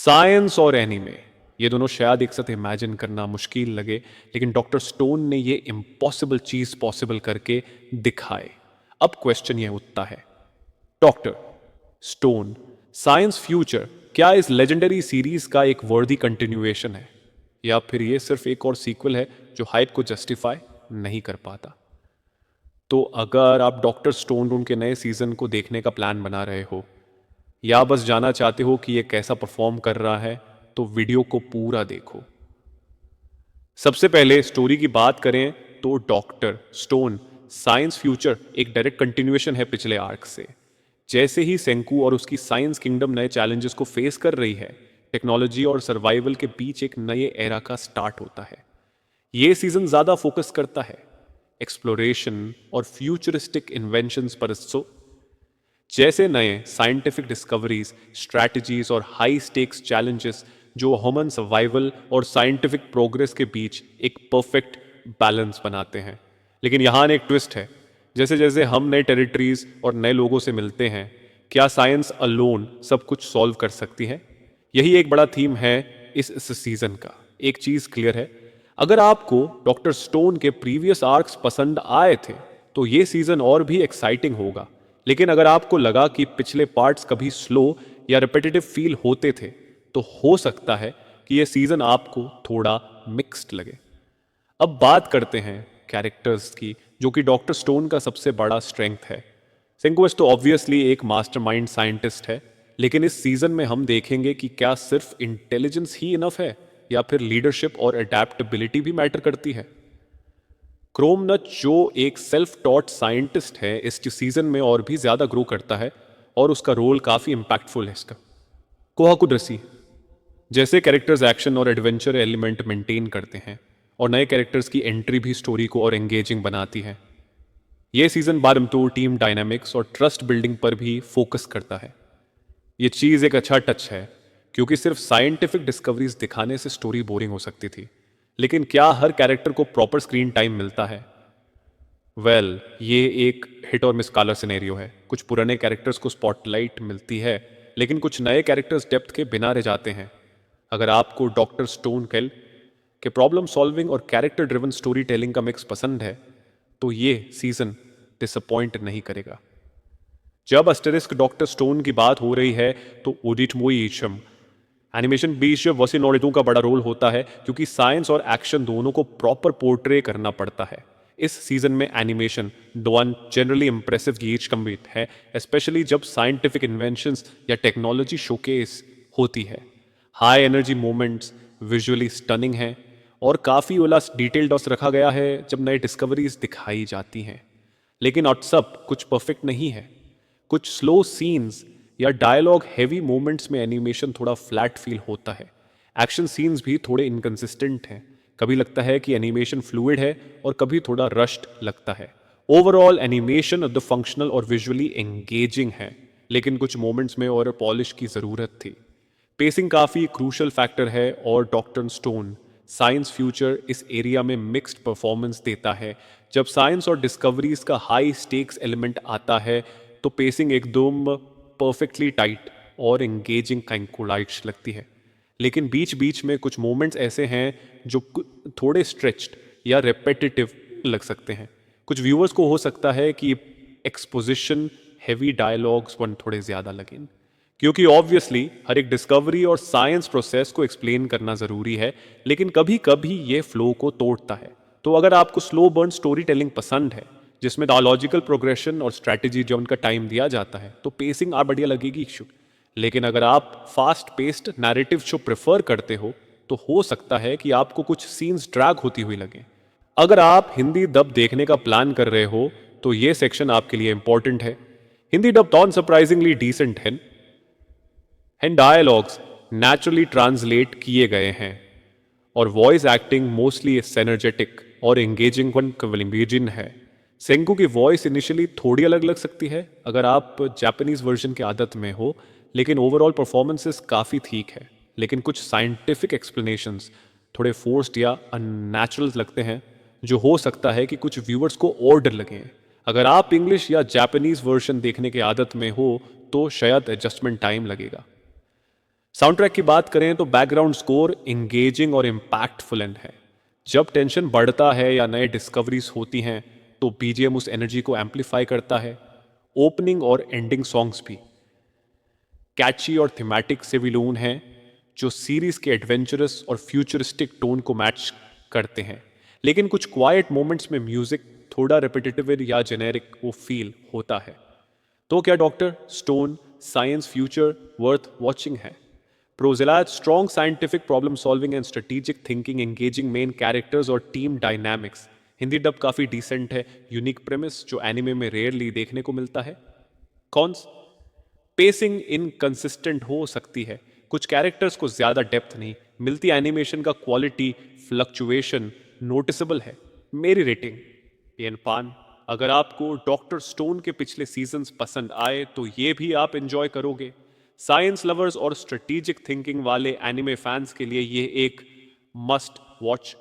Science और anime, ये दोनों शायद एक साथ इमेजिन करना मुश्किल लगे, लेकिन डॉक्टर स्टोन ने ये इम्पॉसिबल चीज पॉसिबल करके दिखाए। अब क्वेश्चन ये उठता है, डॉक्टर स्टोन साइंस फ्यूचर क्या इस लेजेंडरी सीरीज का एक वर्दी कंटिन्यूएशन है, या फिर ये सिर्फ एक और सीक्वल है जो हाइप को जस्टिफाई नहीं कर पाता? तो अगर आप डॉक्टर स्टोन रूम के नए सीजन को देखने का प्लान बना रहे हो, या बस जाना चाहते हो कि ये कैसा परफॉर्म कर रहा है, तो वीडियो को पूरा देखो। सबसे पहले स्टोरी की बात करें तो डॉक्टर स्टोन साइंस फ्यूचर एक डायरेक्ट कंटिन्यूएशन है पिछले आर्क से। जैसे ही सेंकू और उसकी साइंस किंगडम नए चैलेंजेस को फेस कर रही है, टेक्नोलॉजी और सर्वाइवल के बीच एक नए एरा का स्टार्ट होता है। ये सीजन ज्यादा फोकस करता है एक्सप्लोरेशन और फ्यूचरिस्टिक इन्वेंशंस पर। जैसे नए साइंटिफिक डिस्कवरीज, स्ट्रैटेजीज और हाई स्टेक्स चैलेंजेस जो ह्यूमन सर्वाइवल और साइंटिफिक प्रोग्रेस के बीच एक परफेक्ट बैलेंस बनाते हैं। लेकिन यहाँ एक ट्विस्ट है, जैसे जैसे हम नए टेरिटरीज और नए लोगों से मिलते हैं, क्या साइंस अलोन सब कुछ सॉल्व कर सकती है? यही एक बड़ा थीम है इस सीजन का। एक चीज क्लियर है, अगर आपको डॉक्टर स्टोन के प्रीवियस आर्क्स पसंद आए थे तो ये सीजन और भी एक्साइटिंग होगा। लेकिन अगर आपको लगा कि पिछले पार्ट्स कभी स्लो या रिपीटेटिव फील होते थे, तो हो सकता है कि यह सीजन आपको थोड़ा मिक्स्ड लगे। अब बात करते हैं कैरेक्टर्स की, जो कि डॉक्टर स्टोन का सबसे बड़ा स्ट्रेंथ है। सेंकुएस तो ऑब्वियसली एक मास्टरमाइंड साइंटिस्ट है, लेकिन इस सीजन में हम देखेंगे कि क्या सिर्फ इंटेलिजेंस ही इनफ है, या फिर लीडरशिप और अडेप्टेबिलिटी भी मैटर करती है। क्रोमनच जो एक सेल्फ टॉट साइंटिस्ट है, इस सीजन में और भी ज्यादा ग्रो करता है और उसका रोल काफी इंपैक्टफुल है इसका। कोहाकुड्रसी जैसे कैरेक्टर्स एक्शन और एडवेंचर एलिमेंट मेंटेन करते हैं, और नए कैरेक्टर्स की एंट्री भी स्टोरी को और एंगेजिंग बनाती है। यह सीजन बारमतोड़ टीम डायनामिक्स और ट्रस्ट बिल्डिंग पर भी फोकस करता है। यह चीज एक अच्छा टच है, क्योंकि सिर्फ साइंटिफिक डिस्कवरीज दिखाने से स्टोरी बोरिंग हो सकती थी। लेकिन क्या हर कैरेक्टर को प्रॉपर स्क्रीन टाइम मिलता है? ये एक हिट और मिस कॉलर सिनेरियो है। कुछ पुराने कैरेक्टर्स को स्पॉटलाइट मिलती है, लेकिन कुछ नए कैरेक्टर्स डेप्थ के बिना रह जाते हैं। अगर आपको डॉक्टर स्टोन केल के प्रॉब्लम सॉल्विंग और कैरेक्टर ड्रिवन स्टोरी टेलिंग का मिक्स पसंद है, तो ये सीजन डिसअपॉइंट नहीं करेगा। जब अस्टेरिस्क डॉक्टर स्टोन की बात हो रही है, तो ओडिट मोई ईशम एनिमेशन बीच वसिनोरितों का बड़ा रोल होता है, क्योंकि साइंस और एक्शन दोनों को प्रॉपर पोर्ट्रे करना पड़ता है। इस सीजन में एनिमेशन डॉन जनरली इंप्रेसिव गीच कम्बीट है, स्पेशली जब साइंटिफिक इन्वेंशंस या टेक्नोलॉजी शोकेस होती है। High energy moments visually stunning है, और काफ़ी उल्लास डिटेल डॉस रखा गया है जब नई डिस्कवरीज दिखाई जाती हैं। लेकिन व्हाट्सअप कुछ परफेक्ट नहीं है। कुछ स्लो सीन्स या डायलॉग हेवी मोमेंट्स में एनिमेशन थोड़ा फ्लैट फील होता है। एक्शन सीन्स भी थोड़े इनकंसिस्टेंट हैं। कभी लगता है कि एनिमेशन फ्लूइड है और कभी थोड़ा रश्ड लगता है। ओवरऑल एनिमेशन द फंक्शनल और विजुअली एंगेजिंग है, लेकिन कुछ मोमेंट्स में और पॉलिश की ज़रूरत थी। पेसिंग काफ़ी क्रूशल फैक्टर है, और डॉक्टर स्टोन साइंस फ्यूचर इस एरिया में मिक्स्ड परफॉर्मेंस देता है। जब साइंस और डिस्कवरीज का हाई स्टेक्स एलिमेंट आता है, तो पेसिंग एकदम परफेक्टली टाइट और एंगेजिंग कैंकुलाइट्स लगती है। लेकिन बीच बीच में कुछ मोमेंट्स ऐसे हैं जो थोड़े स्ट्रेच्ड या रेपेटिटिव लग सकते हैं। कुछ व्यूअर्स को हो सकता है कि एक्सपोजिशन हेवी डायलॉग्स वन थोड़े ज़्यादा लगें, क्योंकि ऑब्वियसली हर एक डिस्कवरी और साइंस प्रोसेस को एक्सप्लेन करना ज़रूरी है, लेकिन कभी कभी ये फ्लो को तोड़ता है। तो अगर आपको स्लो बर्न स्टोरी टेलिंग पसंद है, जिसमें लॉजिकल प्रोग्रेशन और स्ट्रैटेजी जो उनका टाइम दिया जाता है, तो पेसिंग आप बढ़िया लगेगी शो। लेकिन अगर आप fast paced narrative show prefer करते हो, तो हो सकता है कि आपको कुछ सीन्स ड्रैग होती हुई लगे। अगर आप हिंदी डब देखने का प्लान कर रहे हो, तो ये सेक्शन आपके लिए इंपॉर्टेंट है। Hindi dub non surprisingly decent है, एंड डायलॉग्स नेचुरली ट्रांसलेट किए गए हैं, और वॉइस एक्टिंग मोस्टली सेनर्जेटिक और एंगेजिंग वन है। सेंकू की वॉइस इनिशियली थोड़ी अलग लग सकती है अगर आप जापानीज वर्जन के आदत में हो, लेकिन ओवरऑल परफॉर्मेंसेस काफ़ी ठीक है। लेकिन कुछ साइंटिफिक एक्सप्लेनेशंस थोड़े फोर्स्ड या अननेचुरल लगते हैं, जो हो सकता है कि कुछ व्यूअर्स को और डर लगे। अगर आप इंग्लिश या जापानीज वर्जन देखने के आदत में हो, तो शायद एडजस्टमेंट टाइम लगेगा। साउंड ट्रैक की बात करें तो बैकग्राउंड स्कोर इंगेजिंग और इम्पैक्टफुल है। जब टेंशन बढ़ता है या नए डिस्कवरीज होती हैं तो बीजीएम उस एनर्जी को एम्पलीफाई करता है। ओपनिंग और एंडिंग सॉन्ग्स भी कैची और थीमेटिक से भी लोन हैं जो सीरीज के एडवेंचरस और फ्यूचरिस्टिक टोन को मैच करते हैं। लेकिन कुछ क्वाइट मोमेंट्स में म्यूजिक थोड़ा रिपीटेटिव या जेनेरिक वो फील होता है। तो क्या Doctor Stone Science Future worth watching है? प्रोजेलाज strong scientific problem solving and strategic thinking engaging main characters और टीम डायनामिक्स। हिंदी डब काफी डिसेंट है, यूनिक प्रेमिस जो एनिमे में रेयरली देखने को मिलता है। कॉन्स पेसिंग इनकंसिस्टेंट हो सकती है, कुछ कैरेक्टर्स को ज्यादा डेप्थ नहीं मिलती, एनिमेशन का क्वालिटी फ्लक्चुएशन नोटिसेबल है। मेरी रेटिंग पियन पान। अगर आपको डॉक्टर स्टोन के पिछले सीजन्स पसंद आए तो ये भी आप एंजॉय करोगे। साइंस लवर्स और स्ट्रेटेजिक थिंकिंग वाले एनिमे फैंस के लिए ये एक मस्ट वॉच